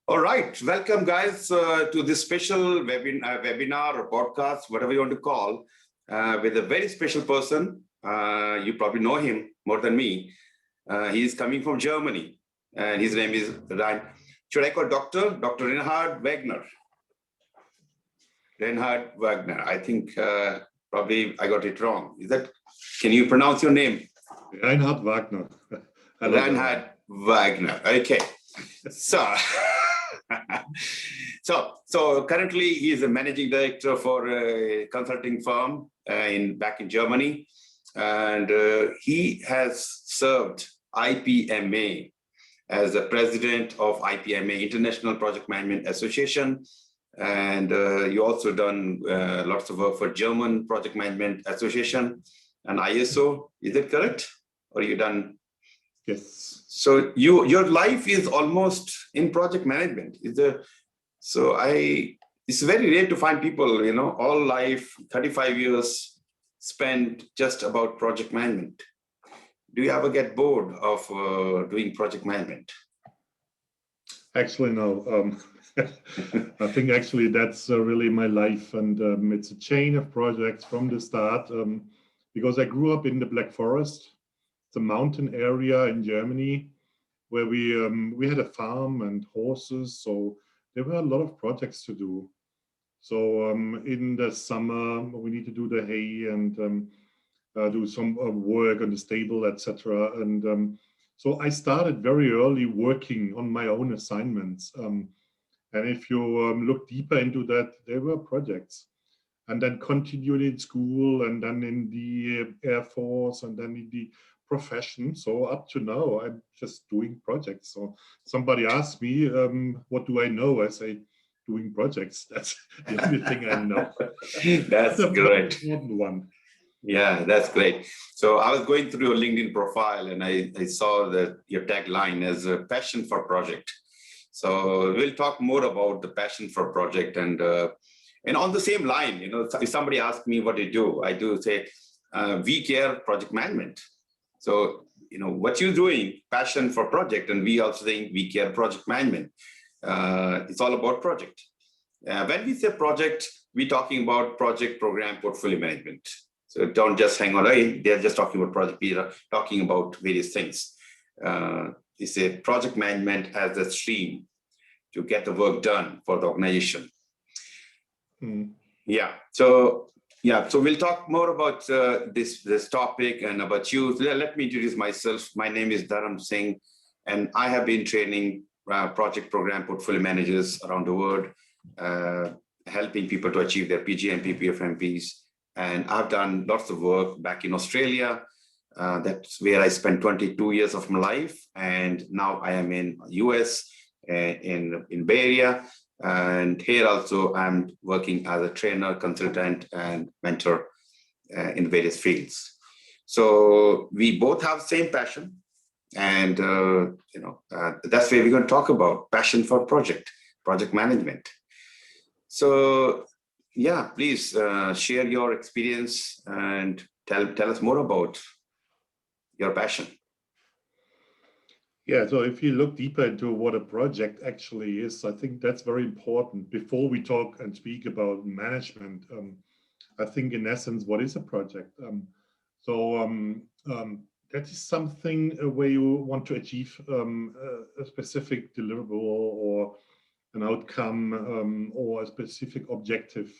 All right, welcome guys to this special webinar or podcast, whatever you want to call, with a very special person. You probably know him more than me. He is coming from Germany, and his name is Reinhard. Should I call Dr. Reinhard Wagner? Reinhard Wagner. I think probably I got it wrong. Is that? Can you pronounce your name? Reinhard Wagner. Reinhard Wagner. Okay. So. So currently he is a managing director for a consulting firm back in Germany, and he has served IPMA as the president of IPMA, International Project Management Association, and you also done lots of work for German Project Management Association and ISO. Is that correct? Or you done? Yes. So your life is almost in project management. It's very rare to find people, all life, 35 years spent just about project management. Do you ever get bored of doing project management? Actually, no. I think actually that's really my life, and it's a chain of projects from the start. Because I grew up in the Black Forest. It's a mountain area in Germany where we had a farm and horses, so there were a lot of projects to do. So in the summer we need to do the hay and do some work on the stable, etc. And so I started very early working on my own assignments. And if you look deeper into that, there were projects. And then continued in school, and then in the Air Force, and then in the profession. So up to now, I'm just doing projects. So somebody asked me, what do I know? I say, doing projects. That's the only thing I know. That's a great one. Yeah, that's great. So I was going through your LinkedIn profile, and I saw that your tagline is a passion for project. So we'll talk more about the passion for project, and on the same line, if somebody asks me what I do say vCare project management. So, what you're doing, passion for project, and we also saying vCare project management. It's all about project. When we say project, we're talking about project, program, portfolio management. So don't just hang on, they're just talking about project, we are talking about various things. It's a project management as a stream to get the work done for the organization. Yeah. So we'll talk more about this topic and about you. Let me introduce myself. My name is Dharam Singh, and I have been training project, program, portfolio managers around the world, helping people to achieve their PgMP, PfMPs. And I've done lots of work back in Australia. That's where I spent 22 years of my life, and now I am in US, in Bay Area. And here also I'm working as a trainer, consultant, and mentor in various fields. So we both have the same passion, and that's where we're going to talk about passion for project management. So yeah, please share your experience and tell us more about your passion. Yeah, so if you look deeper into what a project actually is, I think that's very important. Before we talk and speak about management, I think in essence, what is a project? That is something where you want to achieve a specific deliverable or an outcome or a specific objective.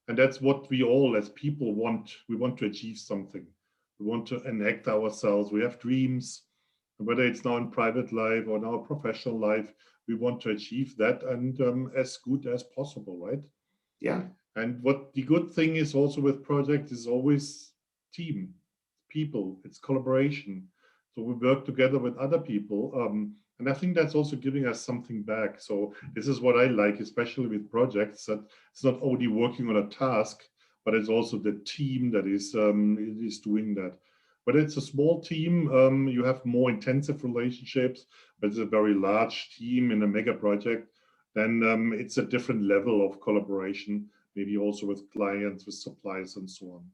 And that's what we all as people want. We want to achieve something. We want to enact ourselves. We have dreams. Whether it's now in private life or now professional life, we want to achieve that and as good as possible, right? Yeah. And what the good thing is also with project is always team, people, it's collaboration. So we work together with other people. And I think that's also giving us something back. So this is what I like, especially with projects, that it's not only working on a task, but it's also the team that is doing that. But it's a small team, you have more intensive relationships, but it's a very large team in a mega project, then it's a different level of collaboration, maybe also with clients, with suppliers and so on.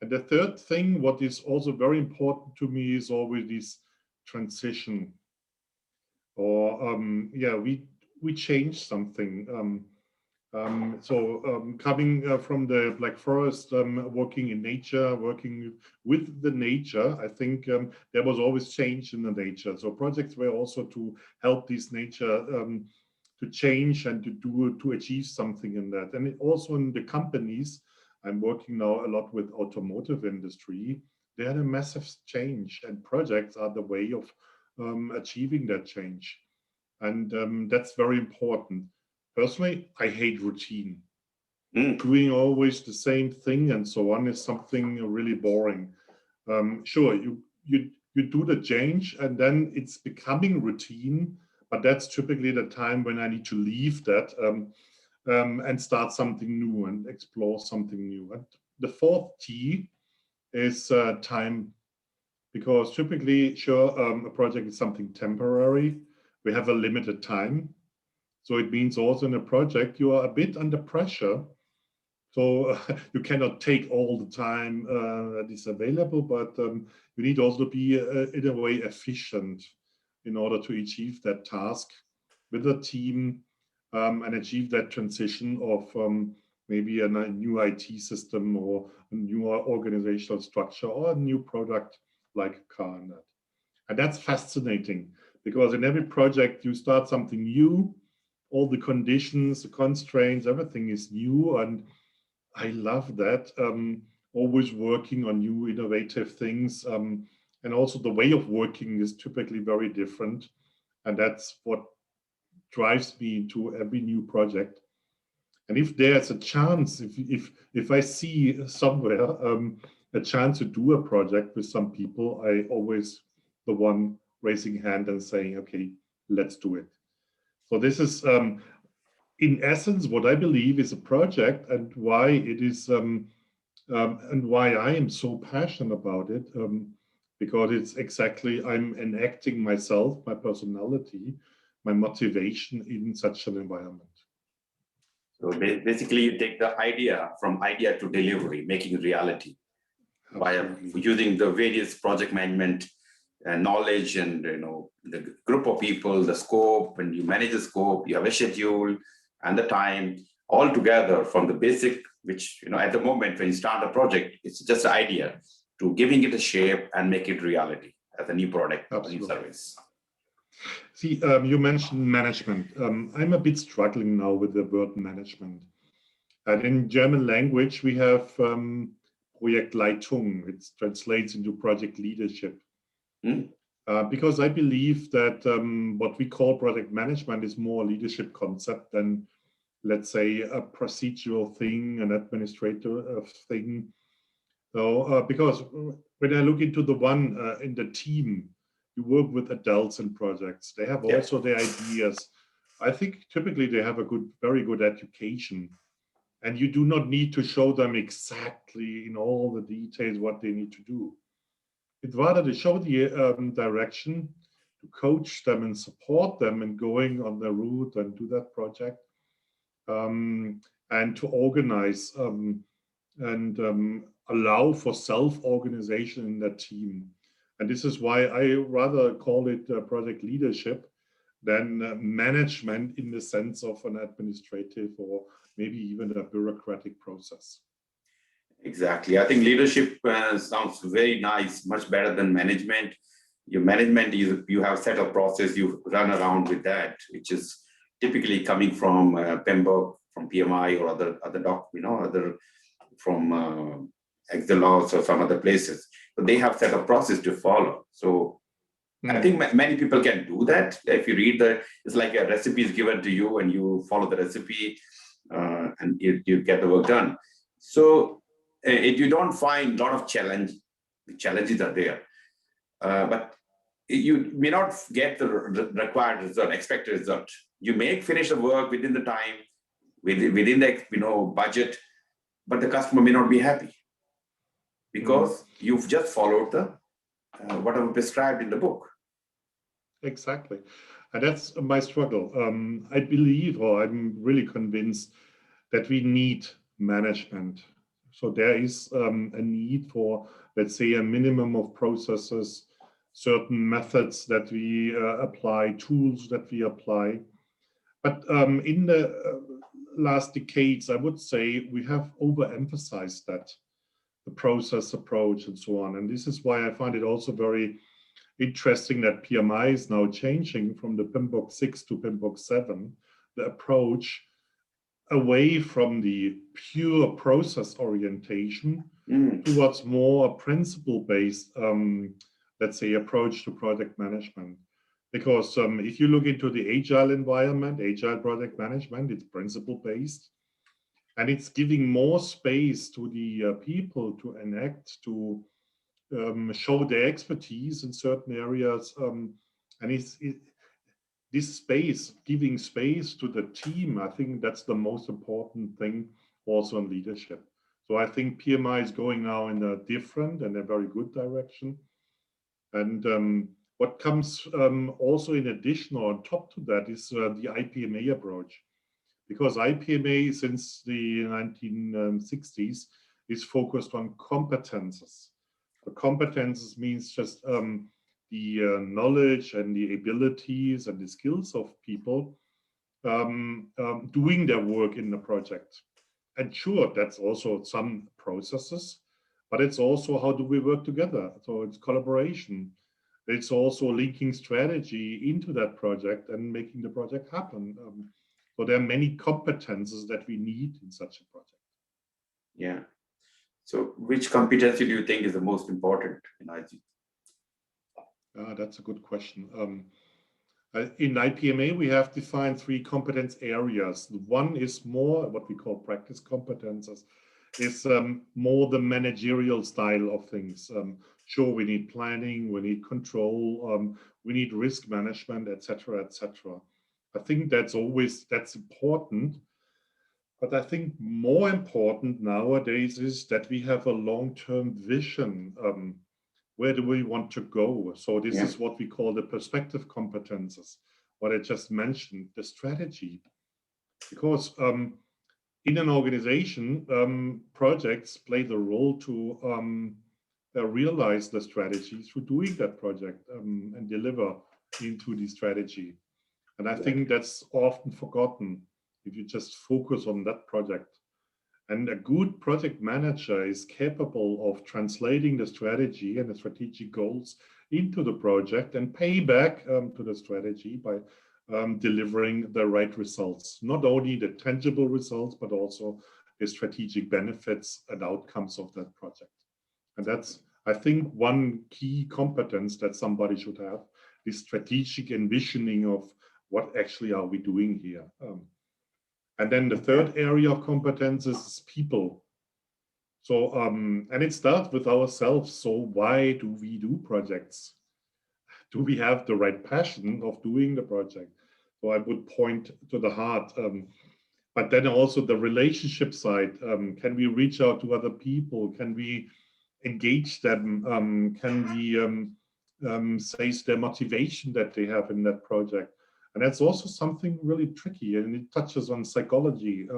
And the third thing, what is also very important to me is always this transition. or yeah, we changed something. Coming from the Black Forest, working in nature, working with the nature, I think there was always change in the nature. So projects were also to help this nature to change and to achieve something in that. And also in the companies, I'm working now a lot with automotive industry. They had a massive change, and projects are the way of achieving that change. And that's very important. Personally, I hate routine. Doing always the same thing and so on is something really boring. Sure, you do the change and then it's becoming routine, but that's typically the time when I need to leave that and start something new and explore something new. And the fourth T is time, because typically, sure, a project is something temporary. We have a limited time. So it means also in a project, you are a bit under pressure. So you cannot take all the time that is available, but you need also to be in a way efficient in order to achieve that task with a team and achieve that transition of maybe a new IT system or a new organizational structure or a new product like a car. And that's fascinating, because in every project you start something new, all the conditions, the constraints, everything is new. And I love that, always working on new innovative things. And also the way of working is typically very different. And that's what drives me into every new project. And if there's a chance, if I see somewhere a chance to do a project with some people, I always the one raising hand and saying, okay, let's do it. So this is in essence what I believe is a project, and why it is and why I am so passionate about it, because it's exactly, I'm enacting myself, my personality, my motivation in such an environment. So basically, you take the idea from idea to delivery, making reality. Absolutely. By using the various project management knowledge and the group of people, the scope, and you manage the scope, you have a schedule and the time all together from the basic, which at the moment when you start a project, it's just an idea, to giving it a shape and make it reality as a new product, a new service. See, you mentioned management. I'm a bit struggling now with the word management. And in German language, we have Projektleitung. It translates into project leadership. Because I believe that what we call project management is more a leadership concept than, let's say, a procedural thing, an administrative thing. So, because when I look into the one in the team, you work with adults in projects. They have also their ideas. I think typically they have a very good education, and you do not need to show them exactly in all the details what they need to do. It's rather to show the direction, to coach them and support them in going on their route and do that project, and to organize and allow for self-organization in that team. And this is why I rather call it project leadership than management in the sense of an administrative or maybe even a bureaucratic process. Exactly. I think leadership sounds very nice, much better than management. Your management is, you have set a process, you run around with that, which is typically coming from PMBOK, from PMI or other from Excelos or some other places. But they have set a process to follow. So I think many people can do that. If you read it's like a recipe is given to you and you follow the recipe and you get the work done. So you don't find a lot of challenges are there. But you may not get the required result, expected result. You may finish the work within the time, within the budget, but the customer may not be happy because you've just followed the whatever prescribed in the book. Exactly. And that's my struggle. I believe, or I'm really convinced, that we need management. So there is a need for, let's say, a minimum of processes certain methods that we apply, tools that we apply. But in the last decades, I would say we have overemphasized that, the process approach and so on. And this is why I find it also very interesting that PMI is now changing from the PMBOK 6 to PMBOK 7, the approach away from the pure process orientation towards more principle-based, let's say, approach to project management. Because if you look into the agile environment, agile project management, it's principle-based, and it's giving more space to the people to enact, to show their expertise in certain areas, and this space, giving space to the team, I think that's the most important thing also in leadership. So I think PMI is going now in a different and a very good direction. And what comes also in addition or on top to that is the IPMA approach. Because IPMA since the 1960s is focused on competences. The competences means just the knowledge and the abilities and the skills of people doing their work in the project. And sure, that's also some processes, but it's also how do we work together? So it's collaboration. It's also linking strategy into that project and making the project happen. So there are many competences that we need in such a project. Yeah. So which competency do you think is the most important in IT? That's a good question. In IPMA, we have defined 3 competence areas. One is more what we call practice competences. It's more the managerial style of things. Sure, we need planning, we need control, we need risk management, etc., etc. I think that's important. But I think more important nowadays is that we have a long-term vision. Where do we want to go? So this is what we call the perspective competences, what I just mentioned, the strategy. Because in an organization, projects play the role to realize the strategy through doing that project and deliver into the strategy. And I think that's often forgotten if you just focus on that project. And a good project manager is capable of translating the strategy and the strategic goals into the project and pay back to the strategy by delivering the right results. Not only the tangible results, but also the strategic benefits and outcomes of that project. And that's, I think, one key competence that somebody should have, this strategic envisioning of what actually are we doing here. And then the third area of competences is people. So, and it starts with ourselves. So why do we do projects? Do we have the right passion of doing the project? So I would point to the heart. But then also the relationship side. Can we reach out to other people? Can we engage them? Can we seize their motivation that they have in that project? And that's also something really tricky, and it touches on psychology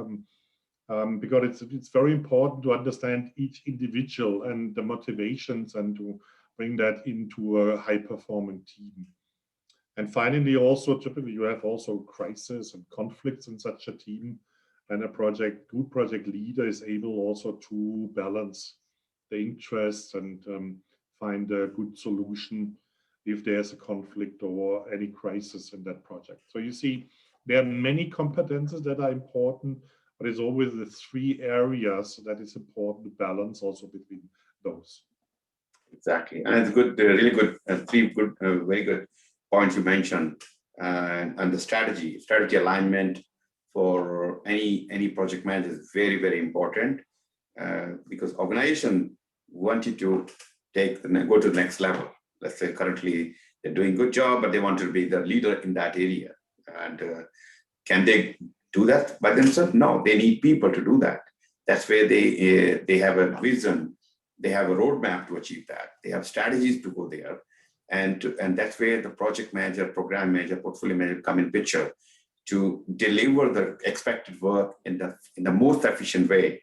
because it's very important to understand each individual and the motivations and to bring that into a high-performing team. And finally, also typically you have also crisis and conflicts in such a team, and a good project leader is able also to balance the interests and find a good solution if there's a conflict or any crisis in that project. So you see, there are many competences that are important, but it's always the 3 areas that is important to balance also between those. Exactly, and it's good, really good, 3 good, very good points you mentioned, and the strategy alignment for any project manager is very, very important because organization wanted to go to the next level. Let's say currently they're doing a good job, but they want to be the leader in that area. And can they do that by themselves? No, they need people to do that. That's where they have a vision, they have a roadmap to achieve that. They have strategies to go there, and that's where the project manager, program manager, portfolio manager come in picture to deliver the expected work in the most efficient way,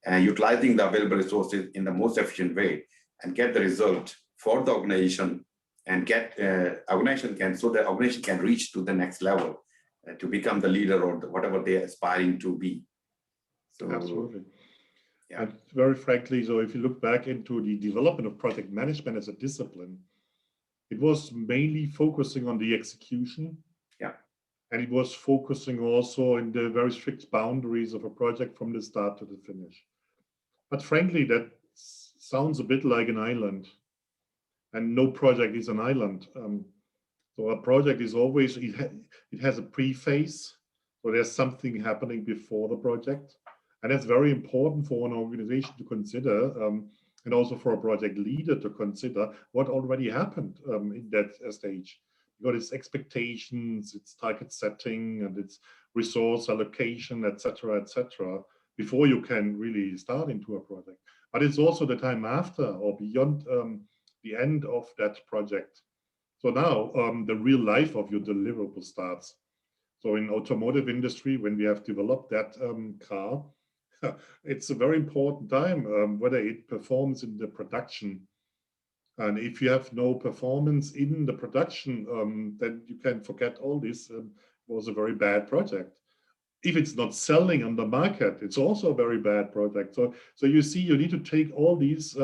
and utilizing the available resources in the most efficient way, and get the result for the organization and get organization can, so the organization can reach to the next level to become the leader or whatever they are aspiring to be. So, absolutely. Yeah. And very frankly, so if you look back into the development of project management as a discipline, it was mainly focusing on the execution. Yeah. And it was focusing also in the very strict boundaries of a project from the start to the finish. But frankly, that sounds a bit like an island. And no project is an island. So a project is always, it has a pre-phase. So there's something happening before the project. And that's very important for an organization to consider, and also for a project leader to consider what already happened in that stage. Because it's expectations, it's target setting, and it's resource allocation, etc., before you can really start into a project. But it's also the time after or beyond the end of that project. So now the real life of your deliverable starts. So in automotive industry, when we have developed that car, it's a very important time whether it performs in the production. And if you have no performance in the production, then you can forget all this. It was a very bad project. If it's not selling on the market, it's also a very bad project. So you see, you need to take all these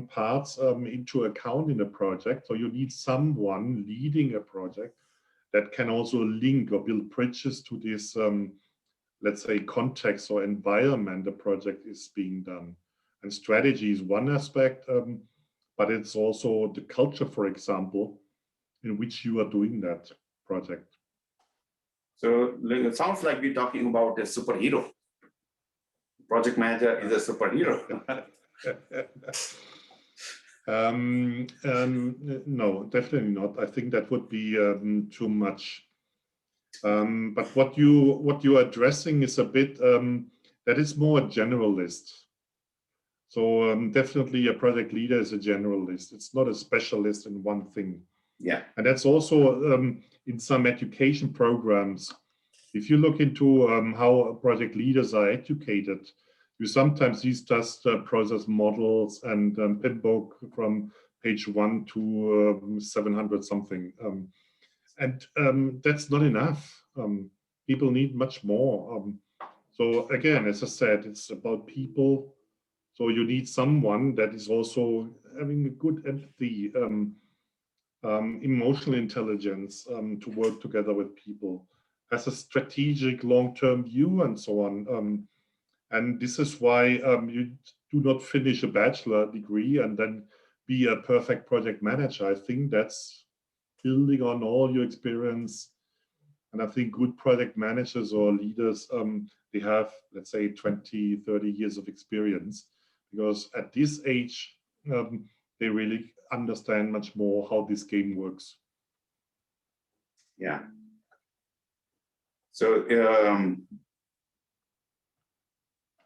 parts into account in a project. So you need someone leading a project that can also link or build bridges to this, let's say, context or environment the project is being done. And strategy is one aspect, but it's also the culture, for example, in which you are doing that project. So it sounds like we're talking about a superhero. Project manager is a superhero. No, definitely not. I think that would be too much. But what you are addressing is a bit that is more a generalist. So definitely a project leader is a generalist. It's not a specialist in one thing. Yeah. And that's also in some education programs. If you look into how project leaders are educated, you sometimes use just process models and PIM from page 1 to 700 something. And that's not enough. People need much more. So again, as I said, it's about people. So you need someone that is also having a good empathy, emotional intelligence to work together with people, has a strategic long-term view and so on. And this is why you do not finish a bachelor degree and then be a perfect project manager. I think that's building on all your experience. And I think good project managers or leaders, they have, let's say, 20, 30 years of experience, because at this age, they really understand much more how this game works. Yeah. So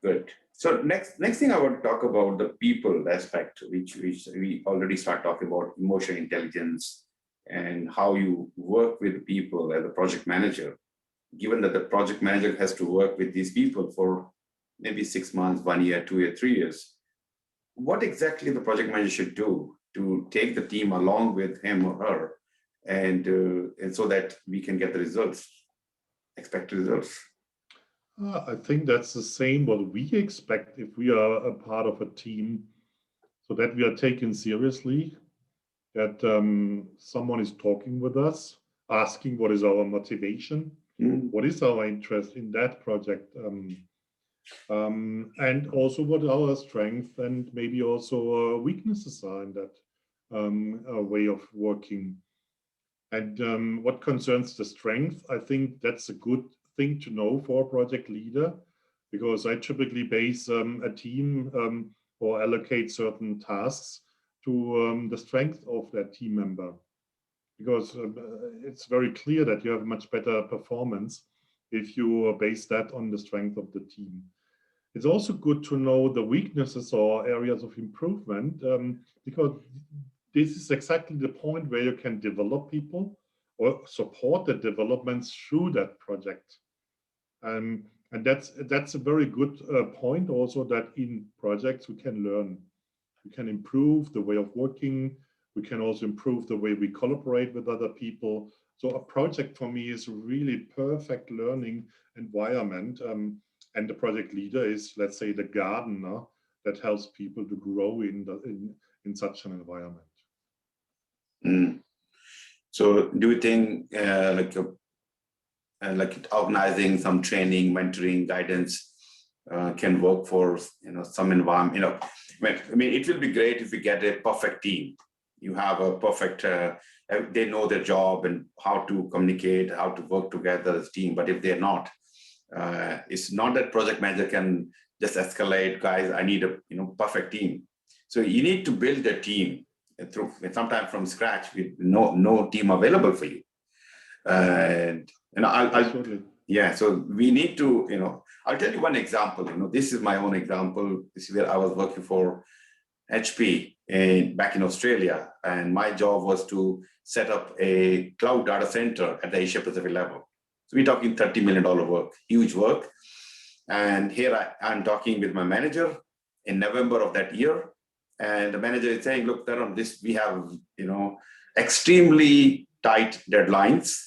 good. So next thing I want to talk about the people aspect, which we already start talking about emotional intelligence and how you work with people as a project manager, given that the project manager has to work with these people for maybe 6 months, 1 year, 2 years, 3 years. What exactly the project manager should do to take the team along with him or her, and so that we can get the results, expected results? I think that's the same what we expect if we are a part of a team, so that we are taken seriously, that someone is talking with us, asking what is our motivation, what is our interest in that project, and also what our strengths and maybe also weaknesses are in that way of working. And what concerns the strength, I think that's a good thing to know for a project leader, because I typically base a team or allocate certain tasks to the strength of that team member, because it's very clear that you have much better performance if you base that on the strength of the team. It's also good to know the weaknesses or areas of improvement, because this is exactly the point where you can develop people or support the developments through that project. And that's a very good point also, that in projects we can learn. We can improve the way of working, We can also improve the way we collaborate with other people. So a project for me is a really perfect learning environment. And the project leader is, let's say, the gardener that helps people to grow in such an environment. So do you think like organizing some training, mentoring, guidance can work for some environment? I mean, it will be great if we get a perfect team. You have a perfect, they know their job and how to communicate, how to work together as a team. But if they're not, it's not that project manager can just escalate, guys, I need a perfect team. So you need to build a team through sometimes from scratch with no team available for you. And yeah, so we need to, I'll tell you one example. This is my own example. This is where I was working for HP back in Australia, and my job was to set up a cloud data center at the Asia Pacific level. So we're talking $30 million work, huge work. And here I'm talking with my manager in November of that year, and the manager is saying, "Look, Dharam, we have extremely tight deadlines."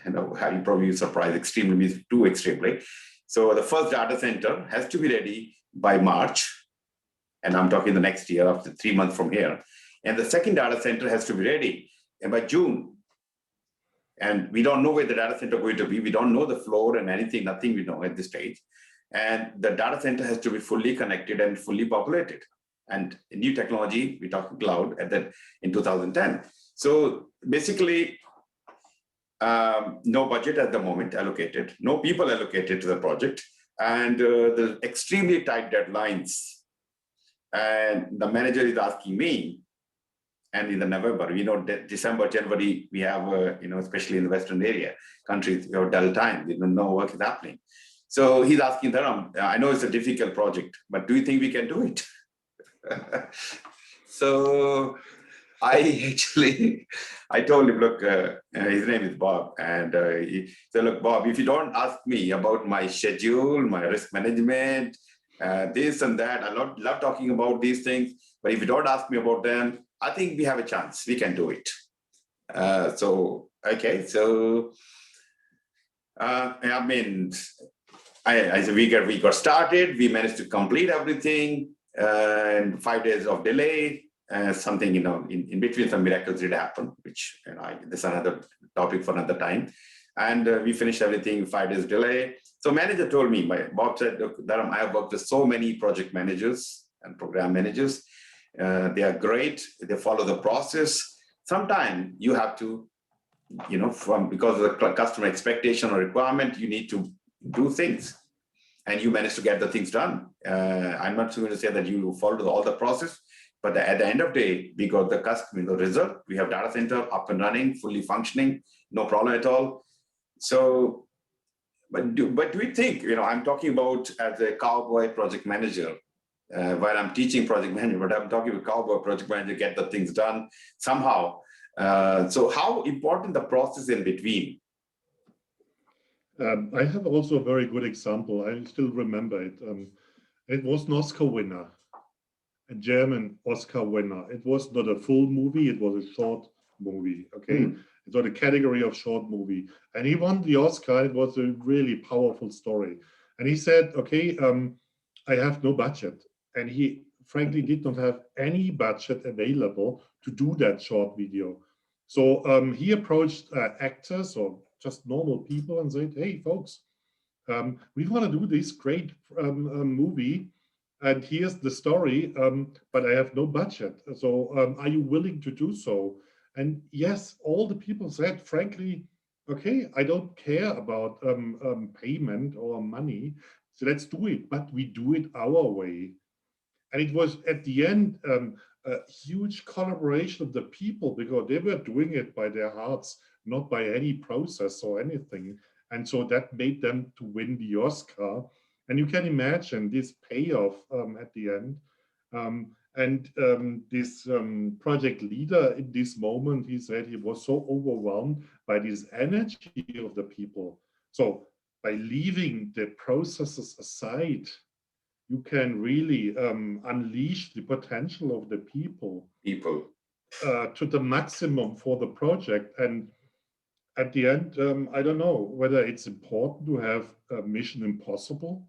You probably surprised. Extremely means too extremely. So the first data center has to be ready by March. And I'm talking the next year, after 3 months from here. And the second data center has to be ready by June. And we don't know where the data center is going to be. We don't know the floor and anything, nothing we know at this stage. And the data center has to be fully connected and fully populated. And new technology, we talk cloud in 2010. So basically, no budget at the moment allocated, no people allocated to the project, and the extremely tight deadlines. And the manager is asking me, and in the November, December, January, we have, especially in the Western area countries, we have dull time, no work is happening. So he's asking Dharam, I know it's a difficult project, but do you think we can do it? So I told him, look, his name is Bob. And he said, look, Bob, if you don't ask me about my schedule, my risk management, this and that, I love talking about these things. But if you don't ask me about them, I think we have a chance. We can do it. Okay. So, I mean, we got started. We managed to complete everything. And 5 days of delay. Something, in between, some miracles did happen, which, this is another topic for another time. And we finished everything, 5 days delay. So manager told me, Bob said, look, Dharam, I have worked with so many project managers and program managers. They are great. They follow the process. Sometimes you have to, because of the customer expectation or requirement, you need to do things. And you manage to get the things done. I'm not going to say that you follow all the process, but at the end of the day, we got the customer, the result. We have data center up and running, fully functioning, no problem at all. So, but do we think, I'm talking about as a cowboy project manager, while I'm teaching project management, but I'm talking about cowboy project manager, get the things done somehow. So how important the process in between? I have also a very good example. I still remember it. It was an Oscar winner, a German Oscar winner. It was not a full movie, it was a short movie, okay? It was a category of short movie. And he won the Oscar. It was a really powerful story. And he said, okay, I have no budget. And he frankly did not have any budget available to do that short video. So he approached actors or just normal people and said, hey, folks, we want to do this great movie, and here's the story, but I have no budget. So are you willing to do so? And yes, all the people said, frankly, okay, I don't care about payment or money, so let's do it, but we do it our way. And it was at the end a huge collaboration of the people, because they were doing it by their hearts, not by any process or anything. And so that made them to win the Oscar. And you can imagine this payoff at the end. This project leader in this moment, he said he was so overwhelmed by this energy of the people. So by leaving the processes aside, you can really unleash the potential of the people. to the maximum for the project. And at the end, I don't know whether it's important to have a mission impossible,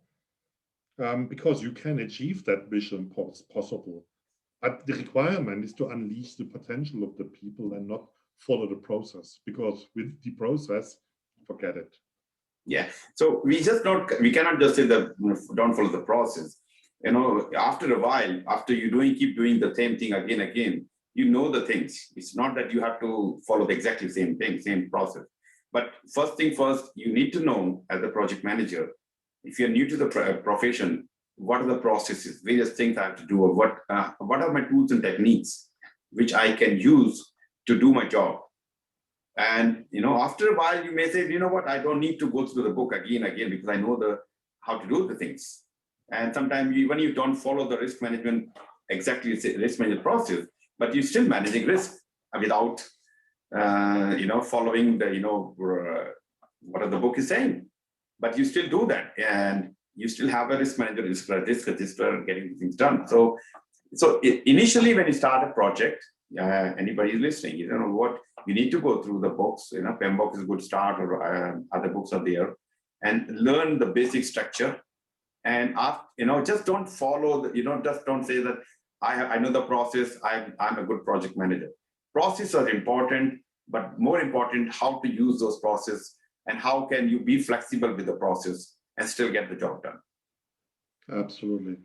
because you can achieve that mission possible. But the requirement is to unleash the potential of the people and not follow the process, because with the process, forget it. Yeah. So we cannot just say that don't follow the process. After a while, after you keep doing the same thing again, you know the things. It's not that you have to follow the exactly same thing, same process. But first thing first, you need to know as a project manager, if you're new to the profession, what are the processes, various things I have to do, or what are my tools and techniques which I can use to do my job. And after a while, you may say, you know what, I don't need to go through the book again because I know how to do the things. And sometimes when you don't follow the risk management, exactly risk management process, but you're still managing risk without following the what the book is saying. But you still do that, and you still have a risk manager, risk register, getting things done. So initially, when you start a project, anybody is listening, you don't know what you need to go through the books. PMBOK is a good start, or other books are there, and learn the basic structure. And just don't follow just don't say that I know the process. I'm a good project manager. Processes are important, but more important, how to use those processes and how can you be flexible with the process and still get the job done. Absolutely.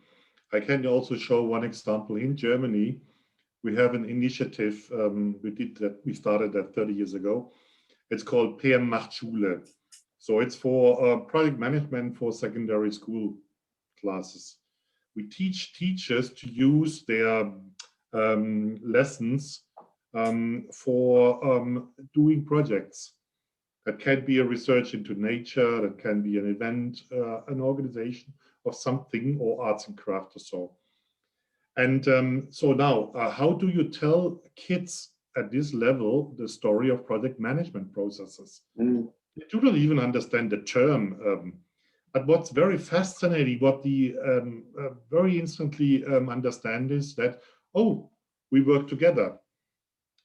I can also show one example. In Germany, we have an initiative. We started that 30 years ago. It's called PM macht Schule. So it's for project management for secondary school classes. We teach teachers to use their lessons for doing projects. That can be a research into nature, that can be an event, an organization of something, or arts and craft or so. And so now, how do you tell kids at this level the story of project management processes? They do not even understand the term. But what's very fascinating, what they very instantly understand is that, oh, we work together.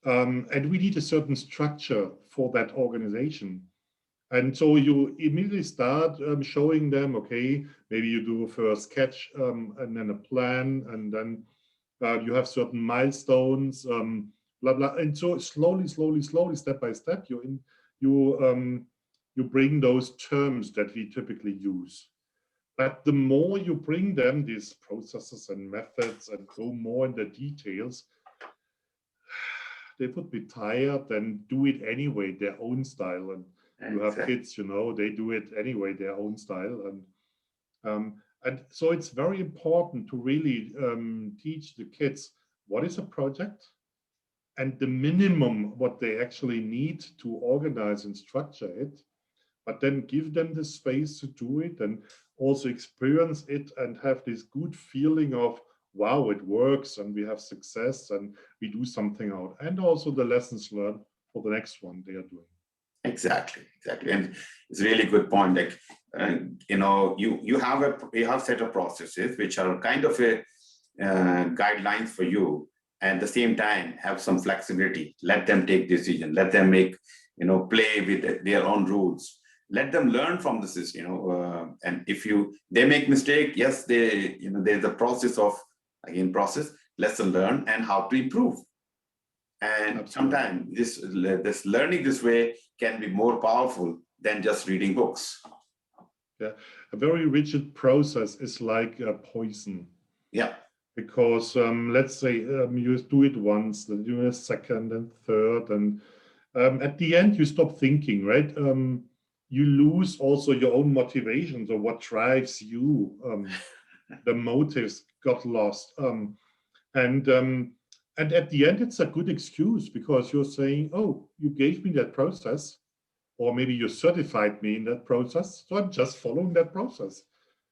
And we need a certain structure for that organization. And so you immediately start showing them, okay, maybe you do a first sketch and then a plan, and then you have certain milestones, blah, blah. And so slowly, step by step, you bring those terms that we typically use. But the more you bring them, these processes and methods, and go more in the details, they would be tired and do it anyway, their own style. And you have kids, they do it anyway, their own style. And so it's very important to really teach the kids what is a project and the minimum what they actually need to organize and structure it, but then give them the space to do it and also experience it and have this good feeling of, wow, it works and we have success and we do something out, and also the lessons learned for the next one they are doing. Exactly. And it's a really good point. Like, you have set of processes which are kind of a guidelines for you, and at the same time have some flexibility. Let them take decision. Let them make, play with their own rules. Let them learn from the system. And if they make mistake, yes, there's a process of lesson learn and how to improve. And sometimes this learning this way can be more powerful than just reading books. Yeah, a very rigid process is like a poison. Yeah. Because let's say you do it once, then you do a second and third, and at the end you stop thinking, right? You lose also your own motivations or what drives you. The motives got lost. And at the end, it's a good excuse because you're saying, oh, you gave me that process, or maybe you certified me in that process, so I'm just following that process.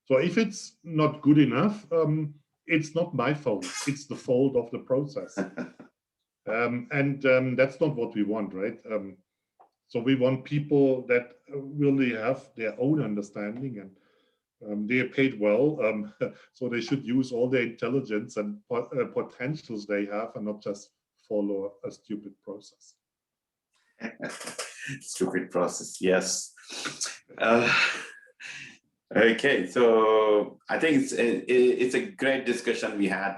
So if it's not good enough, it's not my fault. It's the fault of the process. And that's not what we want, right? So we want people that really have their own understanding, and they are paid well, so they should use all their intelligence and potentials they have and not just follow a stupid process. Stupid process, yes. Okay, so I think it's a great discussion we had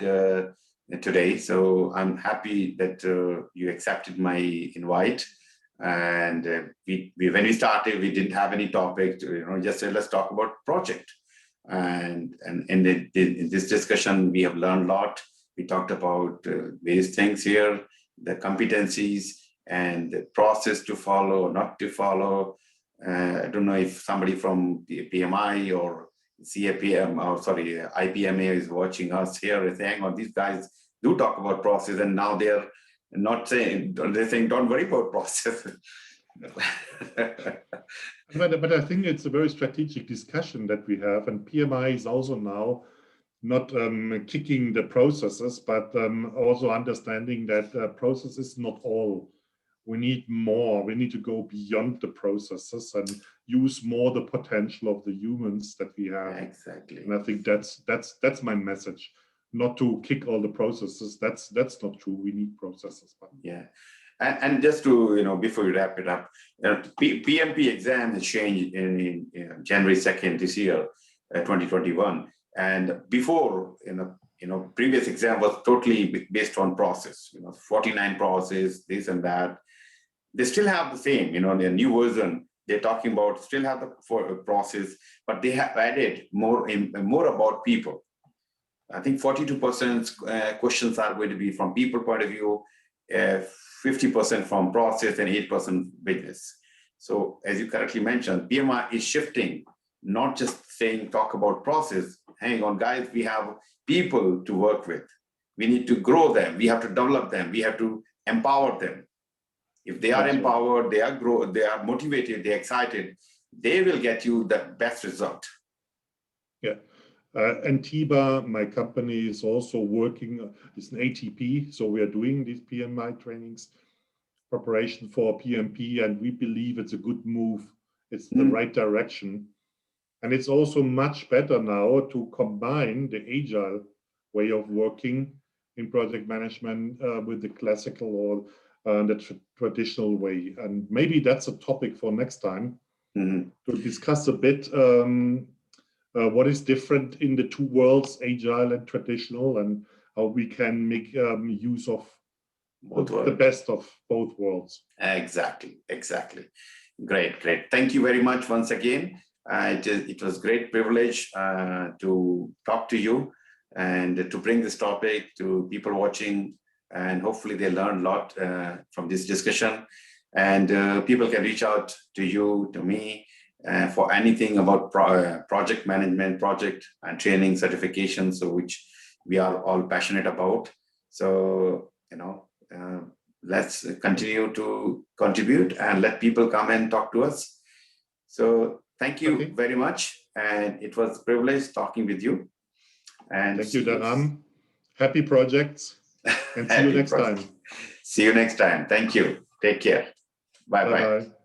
today. So I'm happy that you accepted my invite. And when we started, we didn't have any topic. Just said let's talk about project. And in this discussion, we have learned a lot. We talked about various things here, the competencies and the process to follow, not to follow. I don't know if somebody from the PMI or CAPM, or sorry, IPMA is watching us here and saying, oh, these guys do talk about process, and now they're not saying, they're saying, don't worry about process. But I think it's a very strategic discussion that we have, and PMI is also now not kicking the processes, but also understanding that process is not all. We need more. We need to go beyond the processes and use more the potential of the humans that we have. Exactly. And I think that's my message. Not to kick all the processes. That's not true. We need processes. But yeah. And just to, before we wrap it up, PMP exam has changed in January 2nd this year, 2021. And before, previous exam was totally based on process, 49 process, this and that. They still have the same, the new version they're talking about still have the process, but they have added more about people. I think 42% questions are going to be from people point of view, 50% from process, and 8% business. So as you correctly mentioned, PMI is shifting, not just saying talk about process. Hang on, guys, we have people to work with. We need to grow them. We have to develop them. We have to empower them. If they are empowered, they are motivated, they're excited, they will get you the best result. Yeah. And Tiba, my company, is also working, it's an ATP, so we are doing these PMI trainings, preparation for PMP, and we believe it's a good move. It's the right direction. And it's also much better now to combine the agile way of working in project management with the classical or the traditional way. And maybe that's a topic for next time to discuss a bit what is different in the two worlds, agile and traditional, and how we can make use of the best of both worlds. Exactly. Great. Thank you very much once again. It was great privilege to talk to you and to bring this topic to people watching, and hopefully they learn a lot from this discussion. And people can reach out to you, to me, for anything about project management, project and training certifications, so which we are all passionate about. So, let's continue to contribute and let people come and talk to us. So thank you very much. And it was a privilege talking with you. And thank you, Dharam. Happy projects. And see you next time. See you next time. Thank you. Take care. Bye-bye.